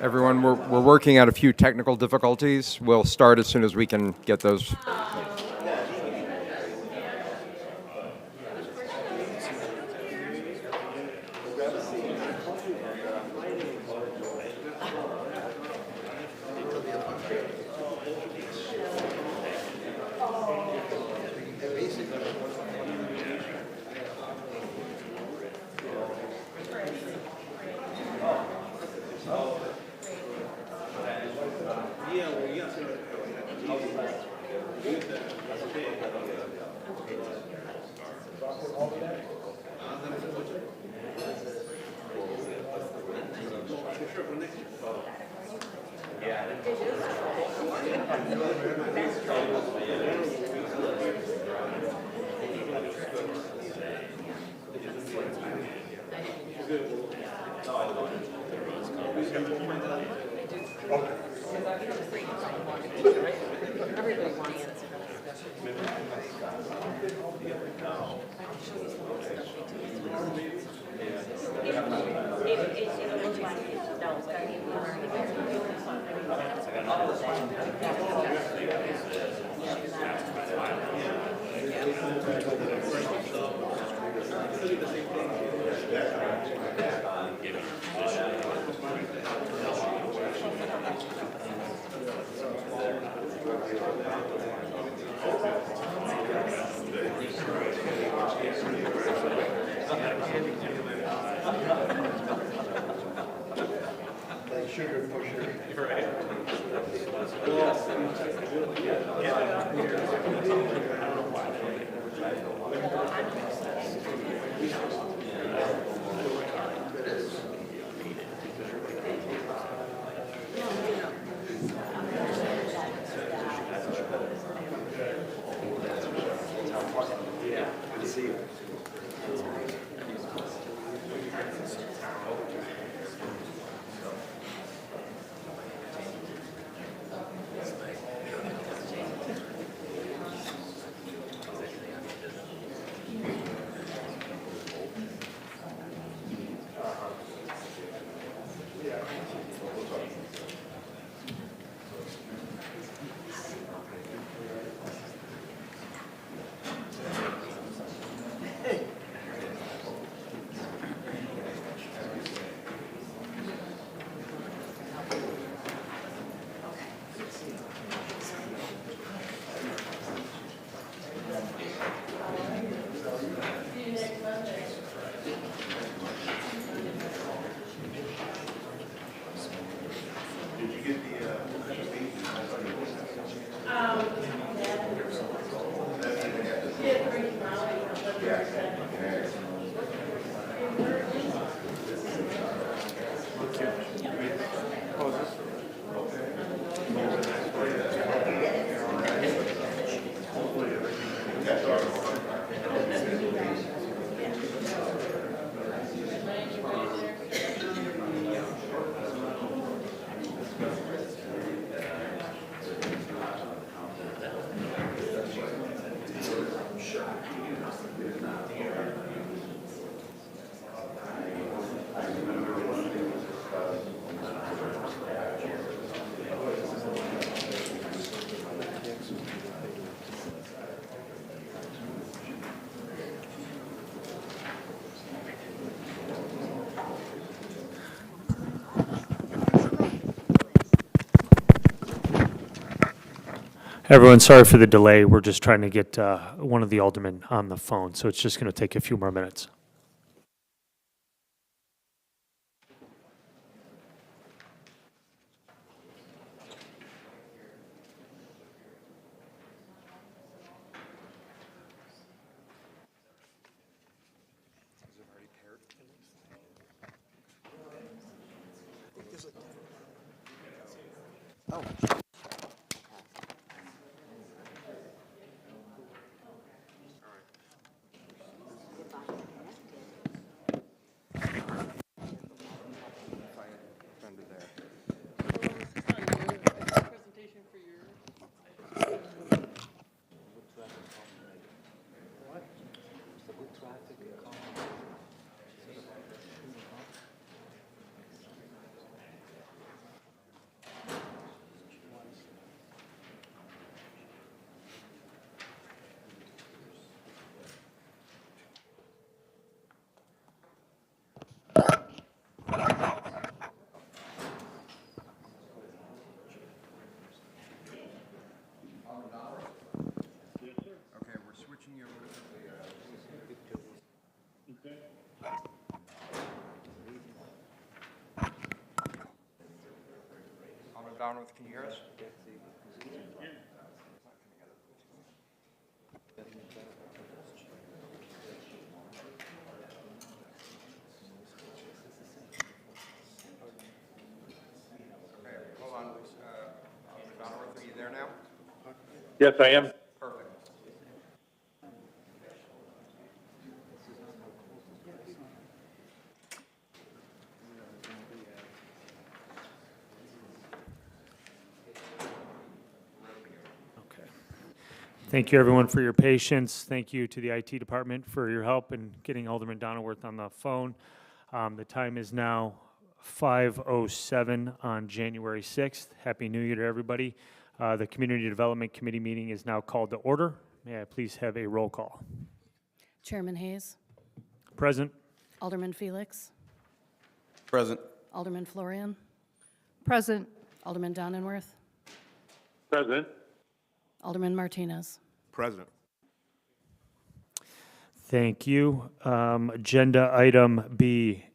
Everyone, we're working out a few technical difficulties. We'll start as soon as we can get those. Everyone, sorry for the delay. We're just trying to get one of the aldermen on the phone, so it's just going to take a few more minutes. Presentation for Donworth, can you hear us? Okay, hold on. Donworth, are you there now? Yes, I am. Perfect. Okay. Thank you, everyone, for your patience. Thank you to the IT department for your help in getting Alderman Donnerworth on the phone. The time is now 5:07 on January 6th. Happy New Year to everybody. The Community Development Committee meeting is now called to order. May I please have a roll call? Chairman Hayes, Present. Alderman Felix, Present. Alderman Florian, Present. Alderman Donenworth, President. Alderman Martinez. Present. Thank you. Agenda item B.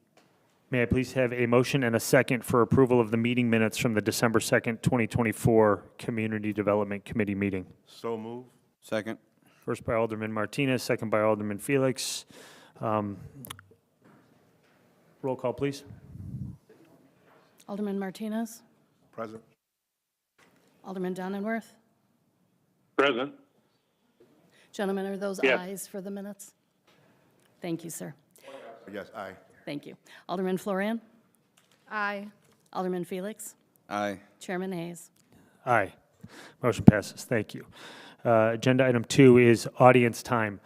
May I please have a motion and a second for approval of the meeting minutes from the December 2nd, 2024 Community Development Committee meeting? So move. Second. First by Alderman Martinez, second by Alderman Felix. Roll call, please. Alderman Martinez, Present. Alderman Donenworth. Present. Gentlemen, are those Yes. ayes for the minutes? Thank you, sir. Yes, aye. Thank you. Alderman Florian, Aye. Alderman Felix, Aye. Chairman Hayes. Aye. Motion passes. Thank you. Agenda item 2 is audience time.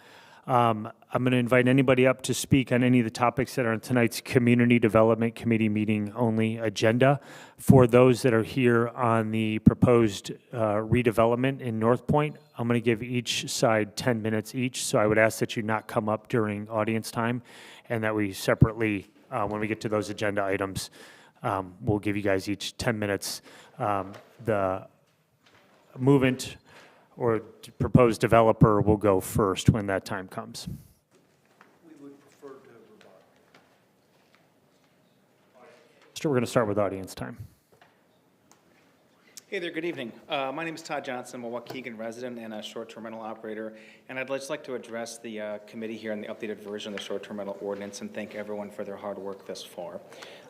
I'm going to invite anybody up to speak on any of the topics that are on tonight's Community Development Committee meeting only agenda. For those that are here on the proposed redevelopment in North Point, I'm going to give each side 10 minutes each, so I would ask that you not come up during audience time, and that we separately, when we get to those agenda items, we'll give you guys each 10 minutes. The movement or proposed developer will go first when that time comes. So we're going to start with audience time. Hey there, good evening. My name is Todd Johnson. I'm a Waukegan resident and a short-term rental operator. And I'd just like to address the committee here on the updated version of the short-term rental ordinance and thank everyone for their hard work thus far.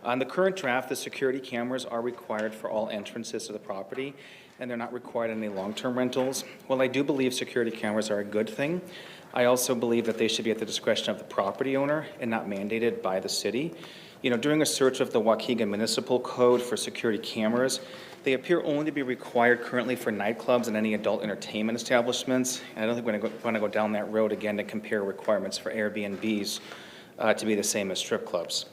On the current draft, the security cameras are required for all entrances to the property, and they're not required in any long-term rentals. While I do believe security cameras are a good thing, I also believe that they should be at the discretion of the property owner and not mandated by the city. You know, during a search of the Waukegan Municipal Code for security cameras, they appear only to be required currently for nightclubs and any adult entertainment establishments. And I don't think we're going to go down that road again to compare requirements for Airbnbs to be the same as strip clubs.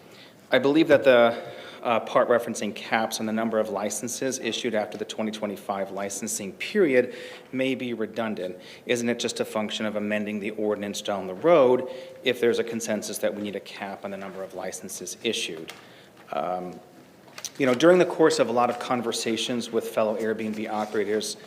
I believe that the part referencing caps on the number of licenses issued after the 2025 licensing period may be redundant. Isn't it just a function of amending the ordinance down the road if there's a consensus that we need a cap on the number of licenses issued? You know, during the course of a lot of conversations with fellow Airbnb operators,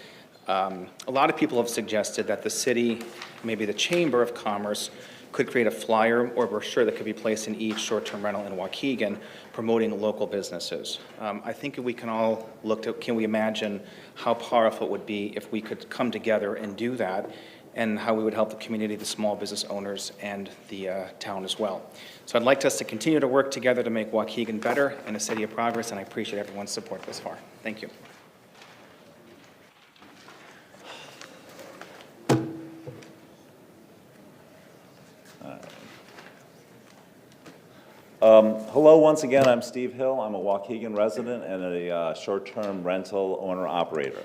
a lot of people have suggested that the city, maybe the Chamber of Commerce, could create a flyer or brochure that could be placed in each short-term rental in Waukegan promoting local businesses. I think we can all look to, can we imagine how powerful it would be if we could come together and do that, and how we would help the community, the small business owners, and the town as well. So I'd like us to continue to work together to make Waukegan better and a city of progress, and I appreciate everyone's support thus far. Thank you. Hello, once again, I'm Steve Hill. I'm a Waukegan resident and a short-term rental owner-operator.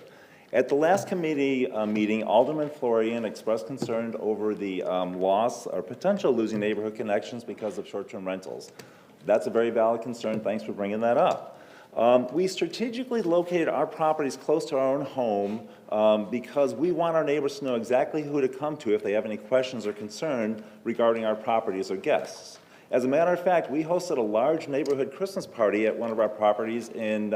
At the last committee meeting, Alderman Florian expressed concern over the loss or potential losing neighborhood connections because of short-term rentals. That's a very valid concern. Thanks for bringing that up. We strategically located our properties close to our own home because we want our neighbors to know exactly who to come to if they have any questions or concern regarding our properties or guests. As a matter of fact, we hosted a large neighborhood Christmas party at one of our properties in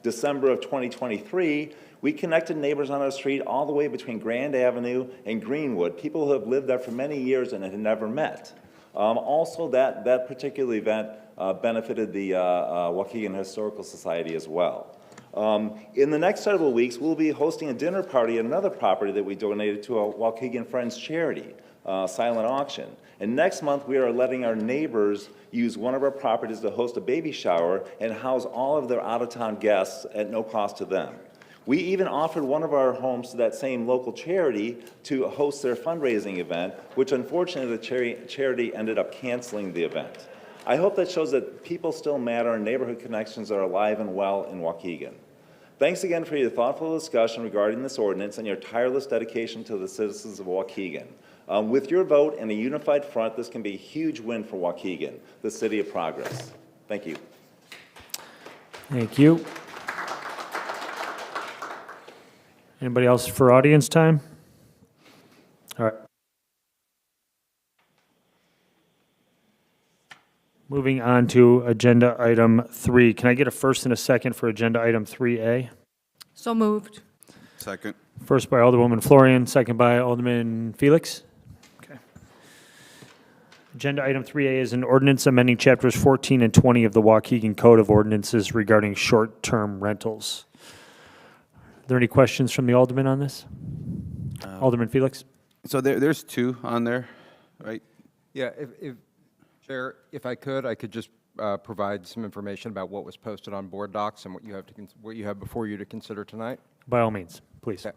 December of 2023. We connected neighbors on our street all the way between Grand Avenue and Greenwood, people who have lived there for many years and had never met. Also, that particular event benefited the Waukegan Historical Society as well. In the next several weeks, we'll be hosting a dinner party at another property that we donated to a Waukegan Friends charity, silent auction. And next month, we are letting our neighbors use one of our properties to host a baby shower and house all of their out-of-town guests at no cost to them. We even offered one of our homes to that same local charity to host their fundraising event, which unfortunately the charity ended up canceling the event. I hope that shows that people still matter and neighborhood connections are alive and well in Waukegan. Thanks again for your thoughtful discussion regarding this ordinance and your tireless dedication to the citizens of Waukegan. With your vote and a unified front, this can be a huge win for Waukegan, the city of progress. Thank you. Thank you. Anybody else for audience time? All right. Moving on to agenda item 3. Can I get a first and a second for agenda item 3A? So moved. Second. First by Alderwoman Florian, second by Alderman Felix. Okay. Agenda item 3A is an ordinance amending chapters 14 and 20 of the Waukegan Code of Ordinances regarding short-term rentals. Are there any questions from the alderman on this? Alderman Felix? So there's two on there, right? Yeah, if Chair, if I could just provide some information about what was posted on board docs and what you have before you to consider tonight. By all means, please. Okay.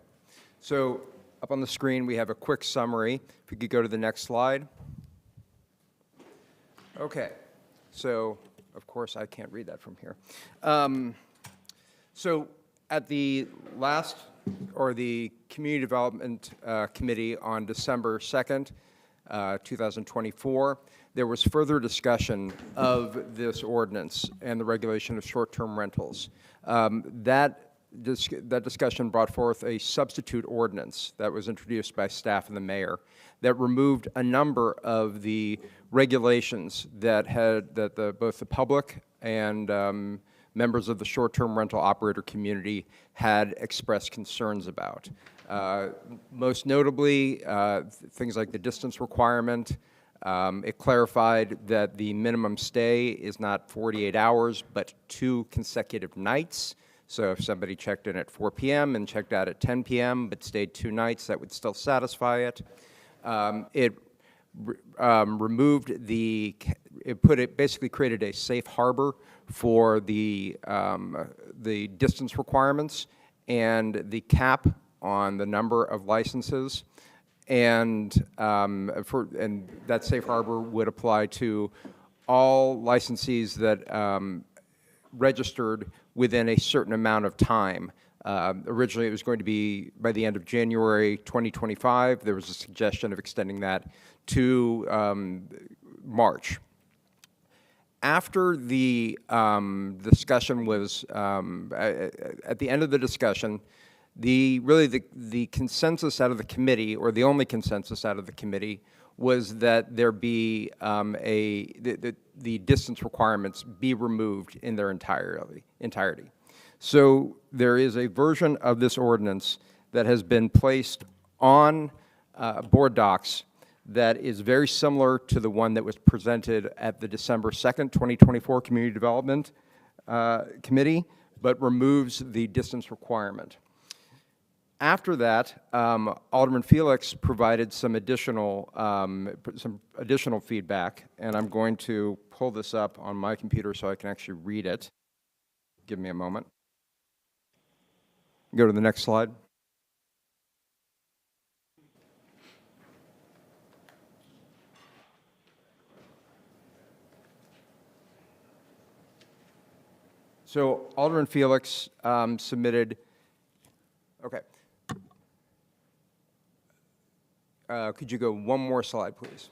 So up on the screen, we have a quick summary. If we could go to the next slide. Okay. So, of course, I can't read that from here. So at the last, or the Community Development Committee on December 2nd, 2024, there was further discussion of this ordinance and the regulation of short-term rentals. That discussion brought forth a substitute ordinance that was introduced by staff and the mayor that removed a number of the regulations that both the public and members of the short-term rental operator community had expressed concerns about. Most notably, things like the distance requirement. It clarified that the minimum stay is not 48 hours, but 2 consecutive nights. So if somebody checked in at 4 p.m. and checked out at 10 p.m. but stayed 2 nights, that would still satisfy it. Basically created a safe harbor for the distance requirements and the cap on the number of licenses. And that safe harbor would apply to all licensees that registered within a certain amount of time. Originally, it was going to be by the end of January 2025. There was a suggestion of extending that to March. After the discussion was, at the end of the discussion, the consensus out of the committee, or the only consensus out of the committee, was that there be the distance requirements be removed in their entirety. So there is a version of this ordinance that has been placed on board docs that is very similar to the one that was presented at the December 2nd, 2024 Community Development Committee, but removes the distance requirement. After that, Alderman Felix provided some additional feedback, and I'm going to pull this up on my computer so I can actually read it. Give me a moment. Go to the next slide. So Alderman Felix submitted, okay. Could you go one more slide, please?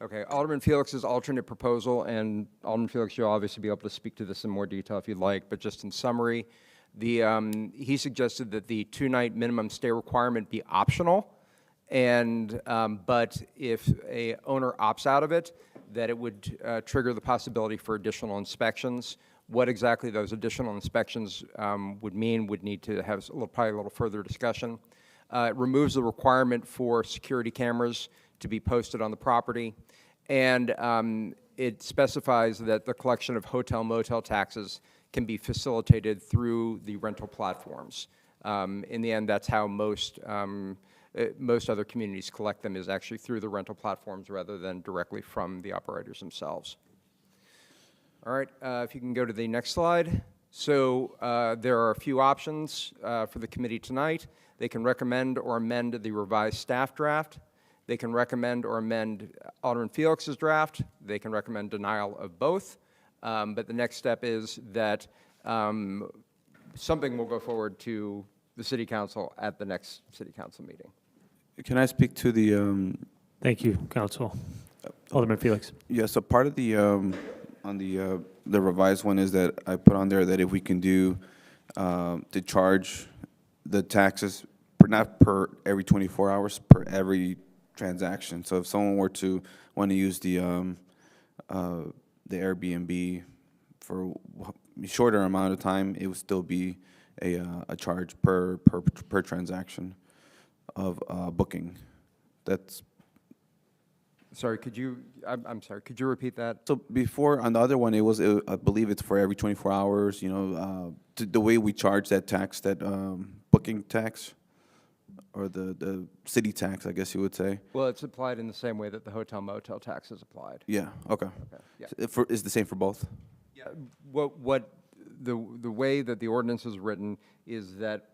Okay, Alderman Felix's alternate proposal, and Alderman Felix, you'll obviously be able to speak to this in more detail if you'd like, but just in summary, he suggested that the 2-night minimum stay requirement be optional, and but if a owner opts out of it, that it would trigger the possibility for additional inspections. What exactly those additional inspections would mean would need to have probably a little further discussion. It removes the requirement for security cameras to be posted on the property, and it specifies that the collection of hotel motel taxes can be facilitated through the rental platforms. In the end, that's how most other communities collect them, is actually through the rental platforms rather than directly from the operators themselves. All right, if you can go to the next slide. So there are a few options for the committee tonight. They can recommend or amend the revised staff draft. They can recommend or amend Alderman Felix's draft. They can recommend denial of both. But the next step is that something will go forward to the City Council at the next City Council meeting. Can I speak to the, Thank you, Council. Alderman Felix. yeah, so part of the, on the revised one is that I put on there that if we can do, to charge the taxes, not per every 24 hours, per every transaction. So if someone were to want to use the Airbnb for a shorter amount of time, it would still be a charge per transaction of booking. That's, Sorry, could you, I'm sorry, could you repeat that? so before, on the other one, I believe it's for every 24 hours, you know, the way we charge that tax, that booking tax, or the city tax, I guess you would say. Well, it's applied in the same way that the hotel motel tax is applied. Yeah, okay. Yeah. Is the same for both? Yeah, the way that the ordinance is written is that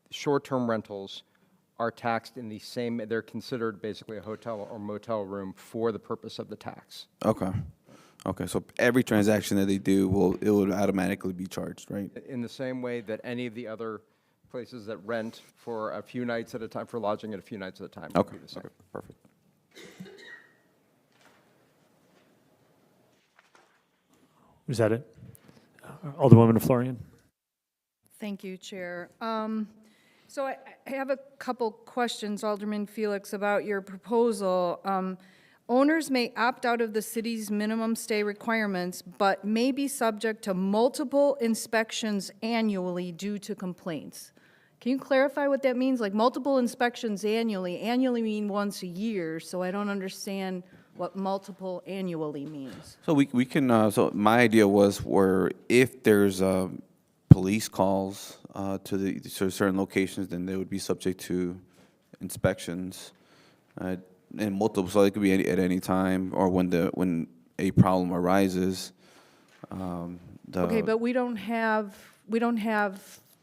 short-term rentals are taxed in the same, they're considered basically a hotel or motel room for the purpose of the tax. Okay. Okay, so every transaction that they do, it will automatically be charged, right? In the same way that any of the other places that rent for a few nights at a time, for lodging at a few nights at a time. would Okay, be the same. okay, perfect. Was that it? Alderwoman Florian. Thank you, Chair. So I have a couple questions, Alderman Felix, about your proposal. Owners may opt out of the city's minimum stay requirements, but may be subject to multiple inspections annually due to complaints. Can you clarify what that means? Like multiple inspections annually? Annually mean once a year, so I don't understand what multiple annually means. So we can, so my idea was where if there's police calls to certain locations, then they would be subject to inspections. And multiple, so it could be at any time, or when a problem arises. Okay, but we don't have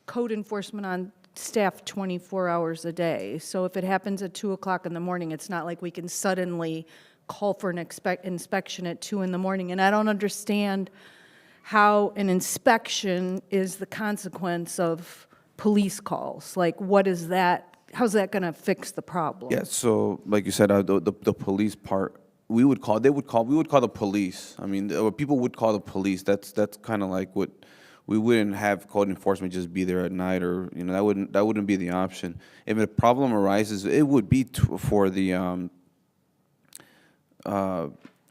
code enforcement on staff 24 hours a day. So if it happens at 2 o'clock in the morning, it's not like we can suddenly call for an inspection at 2 in the morning. And I don't understand how an inspection is the consequence of police calls. Like, what is that? How's that going to fix the problem? Yeah, so like you said, the police part, we would call the police. I mean, people would call the police. That's kind of like what, we wouldn't have code enforcement just be there at night, or, you know, that wouldn't be the option. If a problem arises, it would be for the,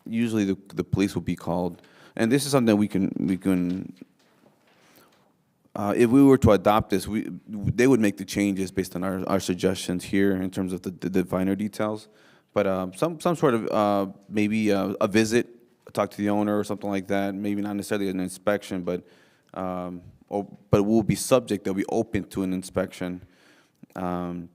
usually the police would be called. And this is something that we can, if we were to adopt this, they would make the changes based on our suggestions here in terms of the finer details. But some sort of, maybe a visit, talk to the owner or something like that, maybe not necessarily an inspection, but we'll be subject, they'll be open to an inspection. Those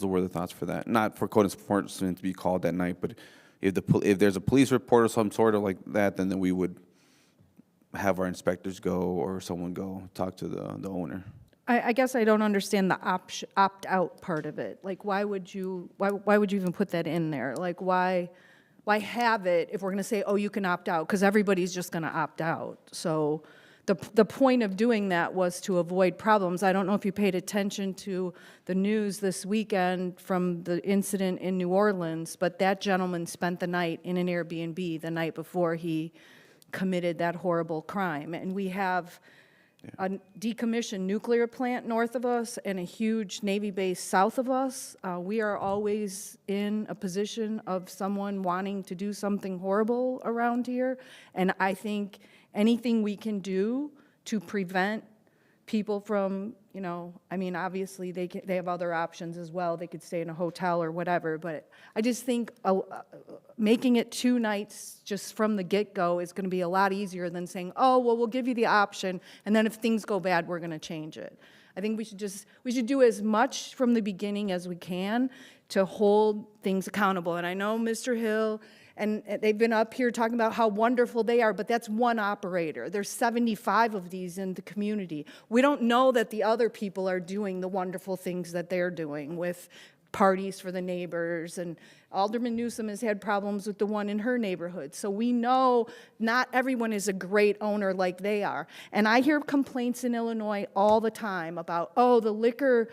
were the thoughts for that. Not for code enforcement to be called that night, but if there's a police report or some sort of like that, then we would have our inspectors go, or someone go talk to the owner. I guess I don't understand the opt-out part of it. Like, why would you even put that in there? Like, why have it if we're going to say, oh, you can opt out? Because everybody's just going to opt out. So the point of doing that was to avoid problems. I don't know if you paid attention to the news this weekend from the incident in New Orleans, but that gentleman spent the night in an Airbnb the night before he committed that horrible crime. And we have a decommissioned nuclear plant north of us and a huge Navy base south of us. We are always in a position of someone wanting to do something horrible around here. And I think anything we can do to prevent people from, you know, I mean, obviously, they have other options as well. They could stay in a hotel or whatever, but I just think making it 2 nights just from the get-go is going to be a lot easier than saying, oh, well, we'll give you the option, and then if things go bad, we're going to change it. I think we should do as much from the beginning as we can to hold things accountable. And I know Mr. Hill, and they've been up here talking about how wonderful they are, but that's one operator. There's 75 of these in the community. We don't know that the other people are doing the wonderful things that they're doing with parties for the neighbors, and Alderman Newsom has had problems with the one in her neighborhood. So we know not everyone is a great owner like they are. And I hear complaints in Illinois all the time about, oh, the liquor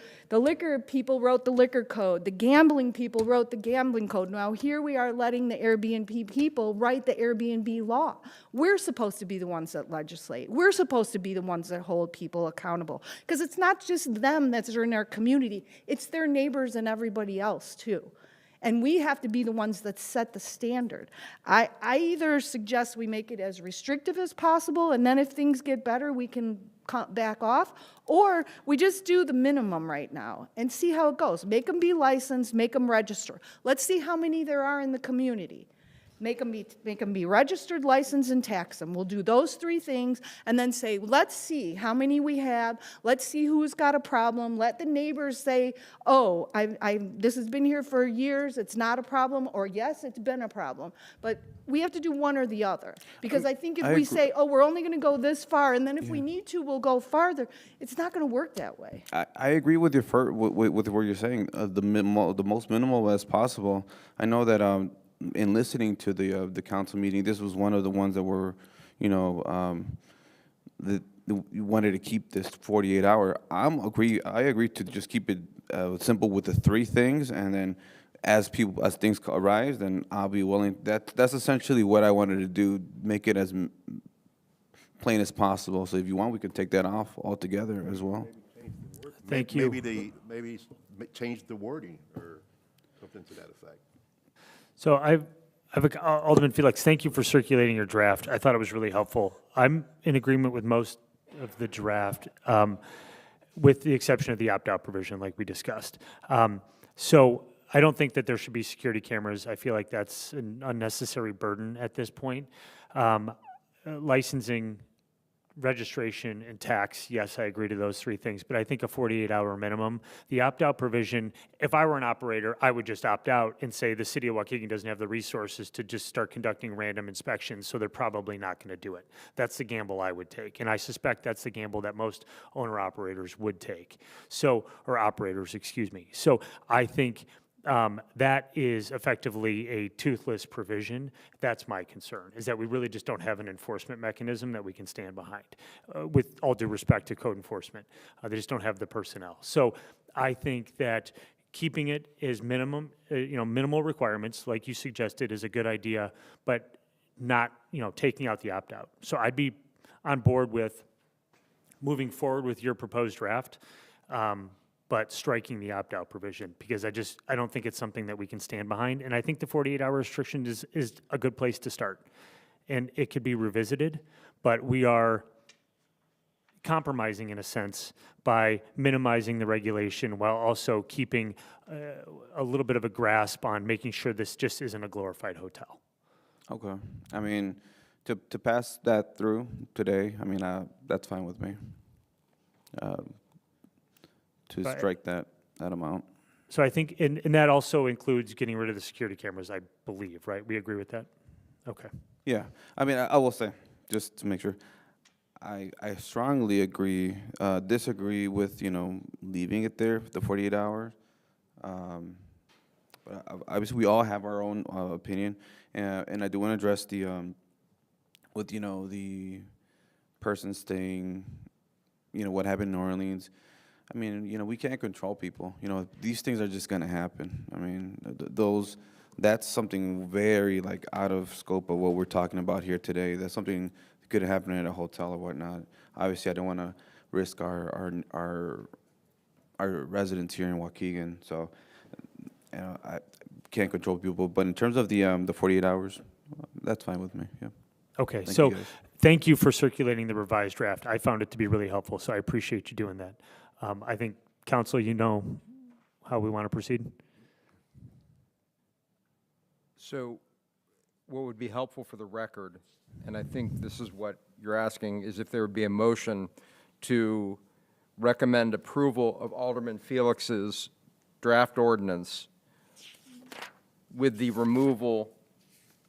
people wrote the liquor code, the gambling people wrote the gambling code. Now here we are letting the Airbnb people write the Airbnb law. We're supposed to be the ones that legislate. We're supposed to be the ones that hold people accountable. Because it's not just them that's in our community, it's their neighbors and everybody else too. And we have to be the ones that set the standard. I either suggest we make it as restrictive as possible, and then if things get better, we can back off, or we just do the minimum right now and see how it goes. Make them be licensed, make them register. Let's see how many there are in the community. Make them be registered, licensed, and tax them. We'll do those 3 things and then say, let's see how many we have. Let's see who's got a problem. Let the neighbors say, oh, this has been here for years. It's not a problem, or yes, it's been a problem. But we have to do one or the other. Because I think if we say, oh, we're only going to go this far, and then if we need to, we'll go farther, it's not going to work that way. I agree with with what you're saying. The most minimal as possible. I know that in listening to the council meeting, this was one of the ones that were, you know, you wanted to keep this 48-hour. I agree to just keep it simple with the 3 things, and then as things arise, then I'll be willing. That's essentially what I wanted to do. Make it as plain as possible. So if you want, we can take that off altogether as well. Thank you. Maybe change the wording or something to that effect. So Alderman Felix, thank you for circulating your draft. I thought it was really helpful. I'm in agreement with most of the draft, with the exception of the opt-out provision like we discussed. So I don't think that there should be security cameras. I feel like that's an unnecessary burden at this point. Licensing, registration, and tax, yes, I agree to those 3 things, but I think a 48-hour minimum. The opt-out provision, if I were an operator, I would just opt out and say the city of Waukegan doesn't have the resources to just start conducting random inspections, so they're probably not going to do it. That's the gamble I would take, and I suspect that's the gamble that most owner-operators would take. So, or operators, excuse me. So I think that is effectively a toothless provision. That's my concern, is that we really just don't have an enforcement mechanism that we can stand behind. With all due respect to code enforcement, they just don't have the personnel. So I think that keeping it as minimum, minimal requirements, like you suggested, is a good idea, but not, taking out the opt-out. So I'd be on board with moving forward with your proposed draft, but striking the opt-out provision, because I don't think it's something that we can stand behind. And I think the 48-hour restriction is a good place to start. And it could be revisited, but we are compromising in a sense by minimizing the regulation while also keeping a little bit of a grasp on making sure this just isn't a glorified hotel. Okay. I mean, to pass that through today, I mean, that's fine with me. To strike that amount. So I think, and that also includes getting rid of the security cameras, I believe, right? We agree with that? Okay. Yeah. I mean, I will say, just to make sure, I strongly disagree with, leaving it there, the 48 hours. But obviously, we all have our own opinion, and I do want to address the, with, the person staying, what happened in New Orleans. I mean, we can't control people. These things are just going to happen. I mean, that's something very, out of scope of what we're talking about here today. That's something that could happen at a hotel or whatnot. Obviously, I don't want to risk our residents here in Waukegan, so I can't control people. But in terms of the 48 hours, that's fine with me, yeah. Okay, Thank so you guys. thank you for circulating the revised draft. I found it to be really helpful, so I appreciate you doing that. I think, council, you know how we want to proceed? So what would be helpful for the record, and I think this is what you're asking, is if there would be a motion to recommend approval of Alderman Felix's draft ordinance with the removal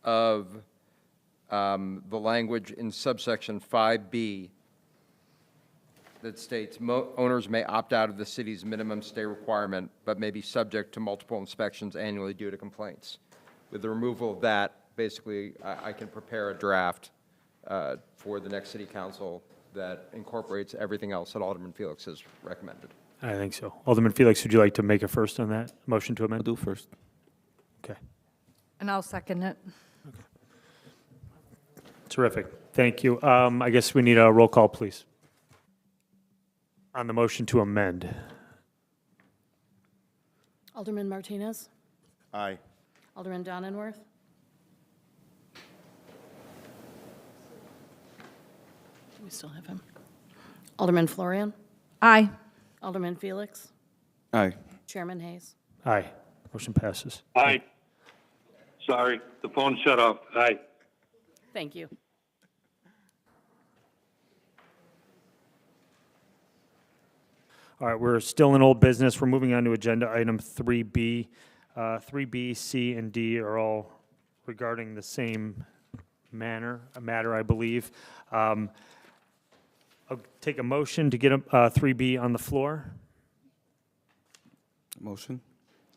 of the language in subsection 5B that states owners may opt out of the city's minimum stay requirement, but may be subject to multiple inspections annually due to complaints. With the removal of that, basically, I can prepare a draft for the next city council that incorporates everything else that Alderman Felix has recommended. I think so. Alderman Felix, would you like to make a first on that? Motion to I'll amend? do first. Okay. And I'll second it. Terrific. Thank you. I guess we need a roll call, please. On the motion to amend. Alderman Martinez? Aye. Alderman Donenworth? Do we still have him? Alderman Florian? Aye. Alderman Felix? Aye. Chairman Hayes? Aye. Motion passes. Aye. Sorry, the phone shut off. Aye. Thank you. All right, we're still in old business. We're moving on to agenda item 3B. 3B, C, and D are all regarding the same matter, I believe. I'll take a motion to get 3B on the floor. Motion?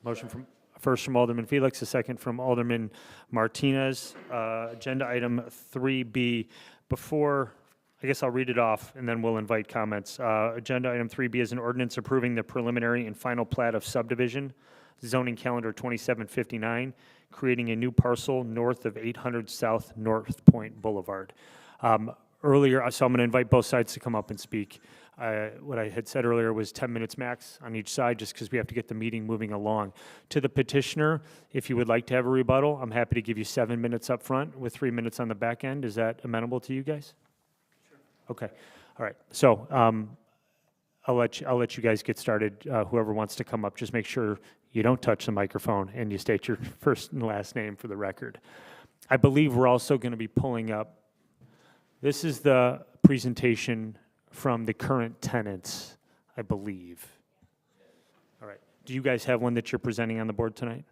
Motion first from Alderman Felix, a second from Alderman Martinez. Agenda item 3B. Before, I guess I'll read it off and then we'll invite comments. Agenda item 3B is an ordinance approving the preliminary and final plat of subdivision, zoning calendar 2759, creating a new parcel north of 800 South North Point Boulevard. Earlier, so I'm going to invite both sides to come up and speak. What I had said earlier was 10 minutes max on each side, just because we have to get the meeting moving along. To the petitioner, if you would like to have a rebuttal, I'm happy to give you 7 minutes up front with 3 minutes on the back end. Is that amenable to you guys? Sure. Okay. All right. So I'll let you guys get started. Whoever wants to come up, just make sure you don't touch the microphone and you state your first and last name for the record. I believe we're also going to be pulling up. This is the presentation from the current tenants, I believe. All right. Do you guys have one that you're presenting on the board tonight?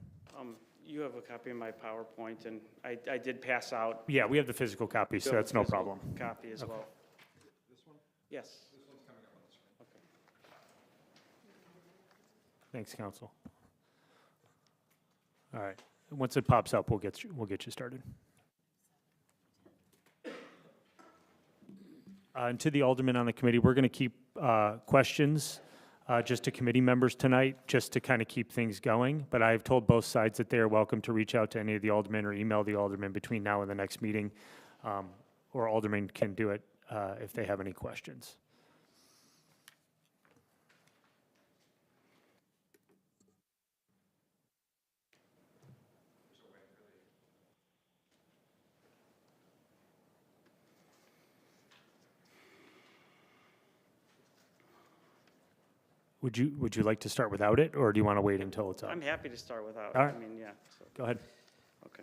You have a copy of my PowerPoint, and I did pass out. Yeah, we have the physical copy, so that's no problem. Copy as well. This one? Yes. This one's coming up on the screen. Okay. Thanks, council. All right. Once it pops up, we'll get you started. And to the aldermen on the committee, we're going to keep questions just to committee members tonight, just to kind of keep things going. But I've told both sides that they are welcome to reach out to any of the aldermen or email the aldermen between now and the next meeting, or aldermen can do it if they have any questions. Would you like to start without it, or do you want to wait until it's up? I'm happy to start without. All right. I mean, yeah. So. Go ahead. Okay.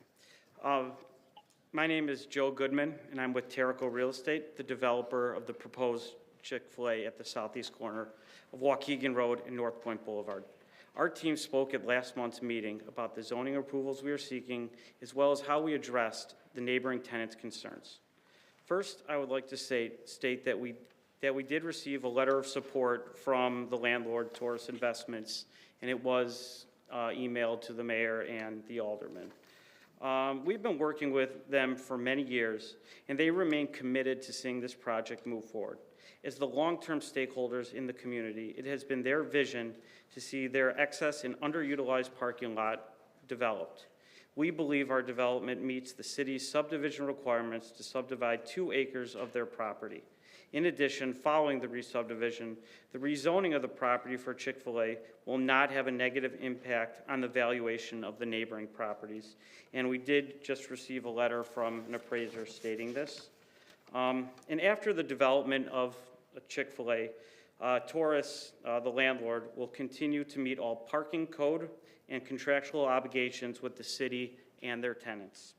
My name is Joe Goodman, and I'm with Terrico Real Estate, the developer of the proposed Chick-fil-A at the southeast corner of Waukegan Road and North Point Boulevard. Our team spoke at last month's meeting about the zoning approvals we are seeking, as well as how we addressed the neighboring tenants' concerns. First, I would like to state that we did receive a letter of support from the landlord, Taurus Investments, and it was emailed to the mayor and the aldermen. We've been working with them for many years, and they remain committed to seeing this project move forward. As the long-term stakeholders in the community, it has been their vision to see their excess and underutilized parking lot developed. We believe our development meets the city's subdivision requirements to subdivide 2 acres of their property. In addition, following the re-subdivision, the rezoning of the property for Chick-fil-A will not have a negative impact on the valuation of the neighboring properties. And we did just receive a letter from an appraiser stating this. And after the development of a Chick-fil-A, Taurus, the landlord, will continue to meet all parking code and contractual obligations with the city and their tenants.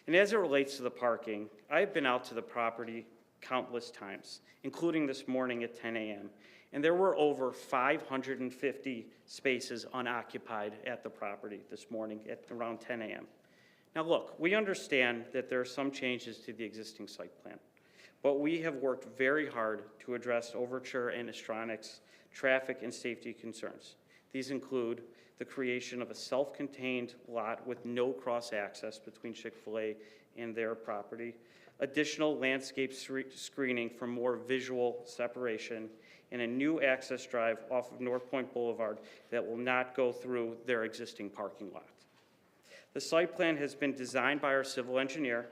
And as it relates to the parking, I've been out to the property countless times, including this morning at 10 a.m., and there were over 550 spaces unoccupied at the property this morning at around 10 a.m. Now look, we understand that there are some changes to the existing site plan, but we have worked very hard to address Overture and Astronics' traffic and safety concerns. These include the creation of a self-contained lot with no cross-access between Chick-fil-A and their property, additional landscape screening for more visual separation, and a new access drive off of North Point Boulevard that will not go through their existing parking lot. The site plan has been designed by our civil engineer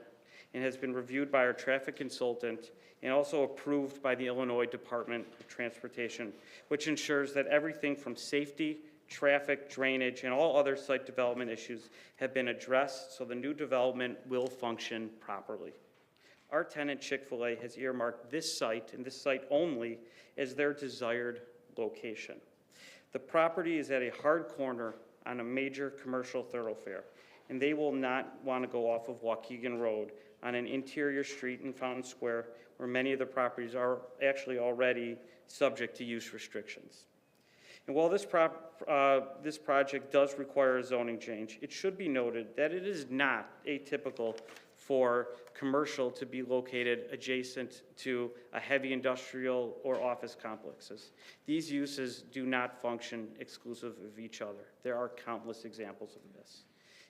and has been reviewed by our traffic consultant and also approved by the Illinois Department of Transportation, which ensures that everything from safety, traffic, drainage, and all other site development issues have been addressed so the new development will function properly. Our tenant, Chick-fil-A, has earmarked this site, and this site only, as their desired location. The property is at a hard corner on a major commercial thoroughfare, and they will not want to go off of Waukegan Road on an interior street in Fountain Square where many of the properties are actually already subject to use restrictions. And while this project does require a zoning change, it should be noted that it is not atypical for commercial to be located adjacent to a heavy industrial or office complexes. These uses do not function exclusive of each other. There are countless examples of this.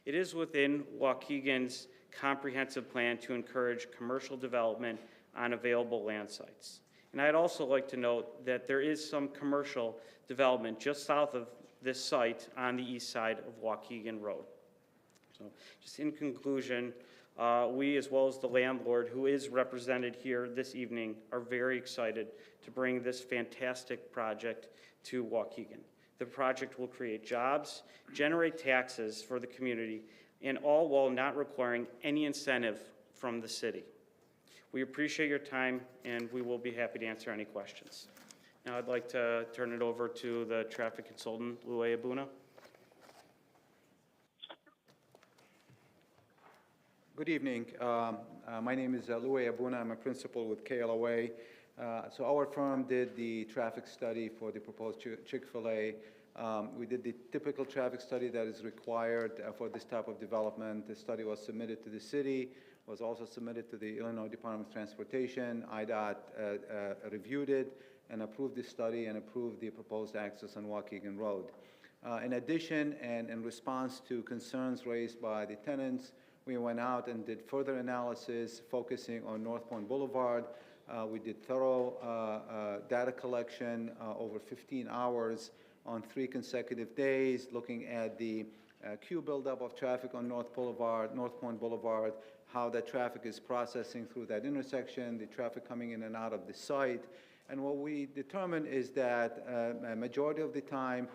It is within Waukegan's comprehensive plan to encourage commercial development on available land sites. And I'd also like to note that there is some commercial development just south of this site on the east side of Waukegan Road. So just in conclusion, we, as well as the landlord, who is represented here this evening, are very excited to bring this fantastic project to Waukegan. The project will create jobs, generate taxes for the community, and all while not requiring any incentive from the city. We appreciate your time, and we will be happy to answer any questions. Now I'd like to turn it over to the traffic consultant, Lue Abuna. Good evening. My name is Lue Abuna. I'm a principal with KLOA. So our firm did the traffic study for the proposed Chick-fil-A. We did the typical traffic study that is required for this type of development. The study was submitted to the city, was also submitted to the Illinois Department of Transportation. IDOT reviewed it and approved the study and approved the proposed access on Waukegan Road. In addition, and in response to concerns raised by the tenants, we went out and did further analysis focusing on North Point Boulevard. We did thorough data collection over 15 hours on 3 consecutive days, looking at the queue buildup of traffic on North Point Boulevard, how that traffic is processing through that intersection, the traffic coming in and out of the site. And what we determined is that a majority of the time,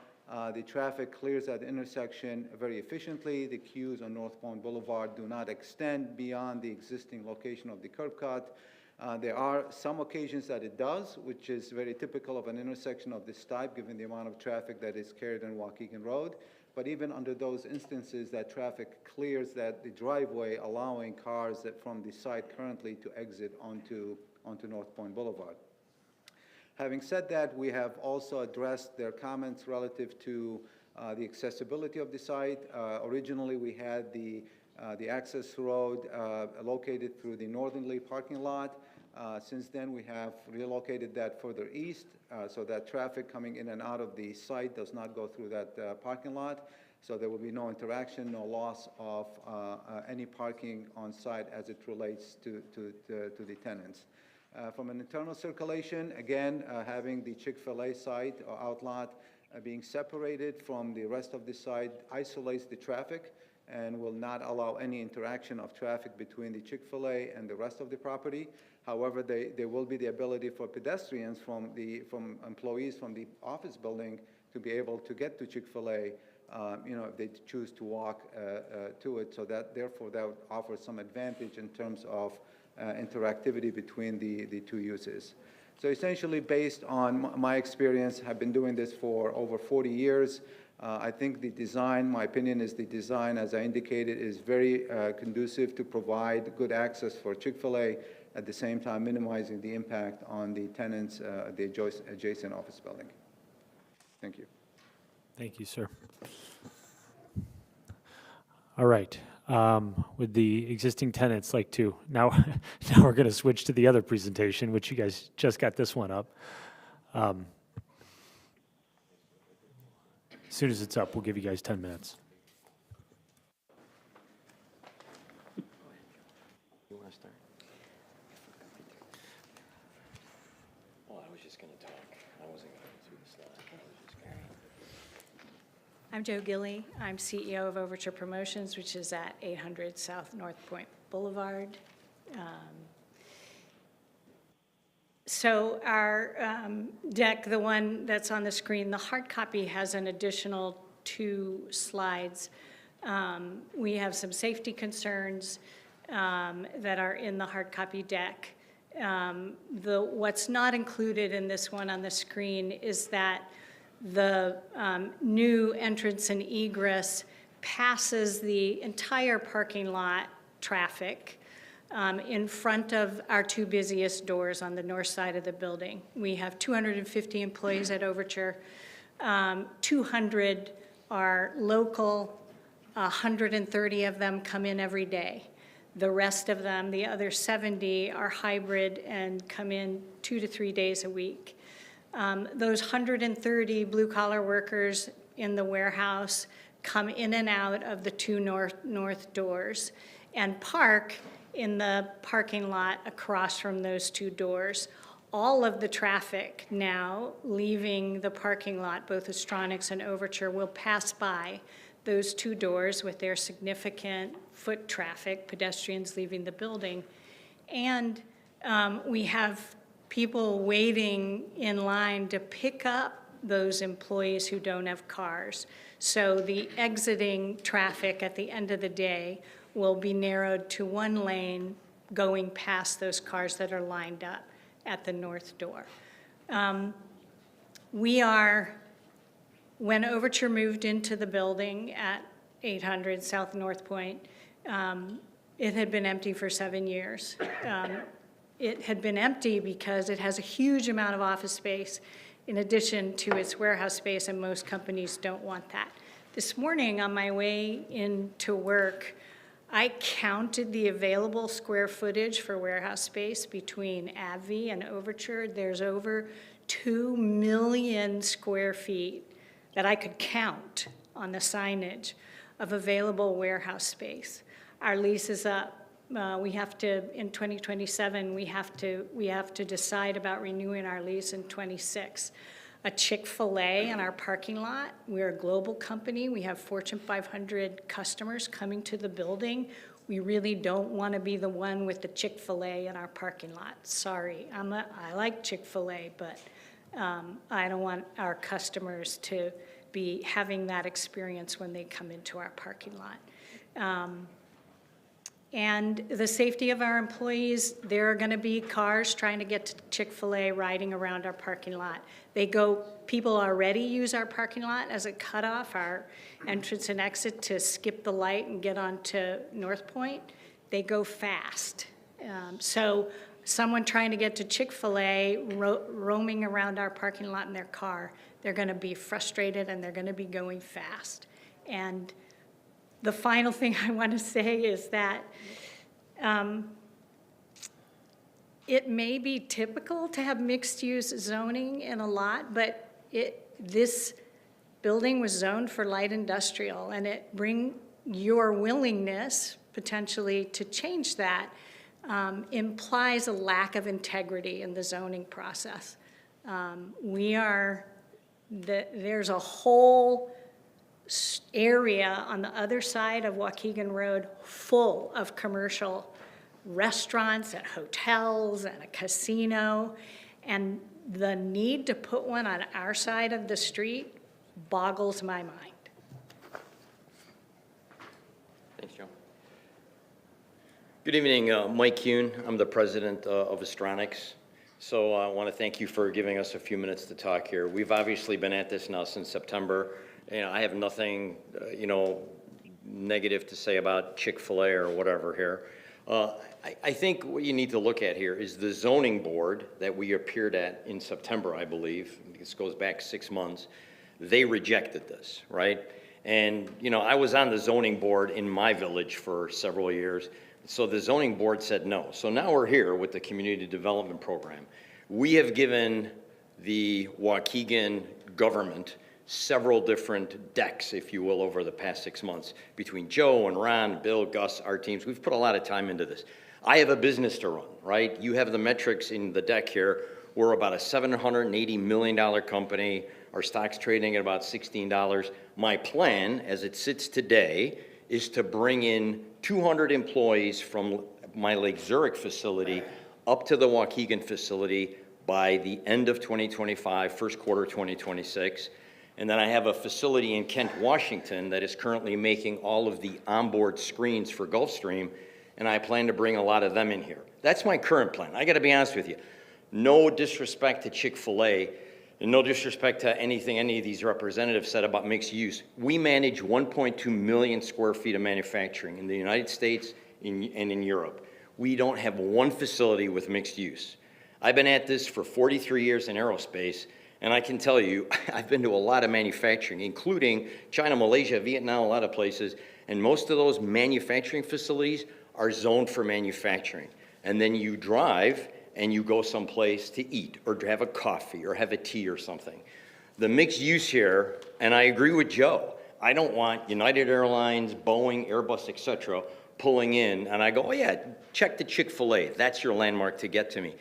the traffic clears that intersection very efficiently. The queues on North Point Boulevard do not extend beyond the existing location of the curb cut. There are some occasions that it does, which is very typical of an intersection of this type, given the amount of traffic that is carried on Waukegan Road. But even under those instances, that traffic clears the driveway, allowing cars from the site currently to exit onto North Point Boulevard. Having said that, we have also addressed their comments relative to the accessibility of the site. Originally, we had the access road located through the northerly parking lot. Since then, we have relocated that further east so that traffic coming in and out of the site does not go through that parking lot. So there will be no interaction, no loss of any parking on site as it relates to the tenants. From an internal circulation, again, having the Chick-fil-A site or outlot being separated from the rest of the site isolates the traffic and will not allow any interaction of traffic between the Chick-fil-A and the rest of the property. However, there will be the ability for pedestrians from employees from the office building to be able to get to Chick-fil-A, if they choose to walk to it. So that, therefore, that would offer some advantage in terms of interactivity between the two uses. So essentially, based on my experience, I've been doing this for over 40 years. I think the design, my opinion is the design, as I indicated, is very conducive to provide good access for Chick-fil-A, at the same time minimizing the impact on the tenants, the adjacent office building. Thank you. Thank you, sir. All right. Would the existing tenants like to, now we're going to switch to the other presentation, which you guys just got this one up. As soon as it's up, we'll give you guys 10 minutes. You want to start? Well, I was just going to talk. I wasn't going to do the slide. I was just going to. I'm Joe Gilley. I'm CEO of Overture Promotions, which is at 800 South North Point Boulevard. So our deck, the one that's on the screen, the hard copy has an additional 2 slides. We have some safety concerns that are in the hard copy deck. What's not included in this one on the screen is that the new entrance and egress passes the entire parking lot traffic in front of our 2 busiest doors on the north side of the building. We have 250 employees at Overture. 200 are local, 130 of them come in every day. The rest of them, the other 70, are hybrid and come in 2 to 3 days a week. Those 130 blue-collar workers in the warehouse come in and out of the 2 north doors and park in the parking lot across from those 2 doors. All of the traffic now leaving the parking lot, both Astronics and Overture, will pass by those 2 doors with their significant foot traffic, pedestrians leaving the building. And we have people waiting in line to pick up those employees who don't have cars. So the exiting traffic at the end of the day will be narrowed to 1 lane going past those cars that are lined up at the north door. When Overture moved into the building at 800 South North Point, it had been empty for 7 years. It had been empty because it has a huge amount of office space in addition to its warehouse space, and most companies don't want that. This morning on my way into work, I counted the available square footage for warehouse space between AbbVie and Overture. There's over 2 million square feet that I could count on the signage of available warehouse space. Our lease is up. We have to, in 2027, we have to decide about renewing our lease in 26. A Chick-fil-A in our parking lot. We're a global company. We have Fortune 500 customers coming to the building. We really don't want to be the one with the Chick-fil-A in our parking lot. Sorry, I like Chick-fil-A, but I don't want our customers to be having that experience when they come into our parking lot. And the safety of our employees, there are going to be cars trying to get to Chick-fil-A riding around our parking lot. People already use our parking lot as a cutoff, our entrance and exit to skip the light and get onto North Point. They go fast. So someone trying to get to Chick-fil-A roaming around our parking lot in their car, they're going to be frustrated and they're going to be going fast. And the final thing I want to say is that it may be typical to have mixed-use zoning in a lot, but this building was zoned for light industrial, and it bring your willingness potentially to change that implies a lack of integrity in the zoning process. There's a whole area on the other side of Waukegan Road full of commercial restaurants and hotels and a casino, and the need to put one on our side of the street boggles my mind. Thanks, Joe. Good evening, Mike Kuhn. I'm the president of Astronics. So I want to thank you for giving us a few minutes to talk here. We've obviously been at this now since September. I have nothing, negative to say about Chick-fil-A or whatever here. I think what you need to look at here is the zoning board that we appeared at in September, I believe. This goes back 6 months. They rejected this, right? And, I was on the zoning board in my village for several years. So the zoning board said no. So now we're here with the community development program. We have given the Waukegan government several different decks, if you will, over the past 6 months. Between Joe and Ron, Bill, Gus, our teams, we've put a lot of time into this. I have a business to run, right? You have the metrics in the deck here. We're about a $780 million company. Our stock's trading at about $16. My plan, as it sits today, is to bring in 200 employees from my Lake Zurich facility up to the Waukegan facility by the end of 2025, first quarter 2026. And then I have a facility in Kent, Washington that is currently making all of the onboard screens for Gulfstream, and I plan to bring a lot of them in here. That's my current plan. I gotta be honest with you. No disrespect to Chick-fil-A, and no disrespect to anything any of these representatives said about mixed use. We manage 1.2 million square feet of manufacturing in the United States and in Europe. We don't have one facility with mixed use. I've been at this for 43 years in aerospace, and I can tell you, I've been to a lot of manufacturing, including China, Malaysia, Vietnam, a lot of places, and most of those manufacturing facilities are zoned for manufacturing. And then you drive and you go someplace to eat or have a coffee or have a tea or something. The mixed use here, and I agree with Joe, I don't want United Airlines, Boeing, Airbus, et cetera, pulling in, and I go, oh yeah, check the Chick-fil-A, that's your landmark to get to me.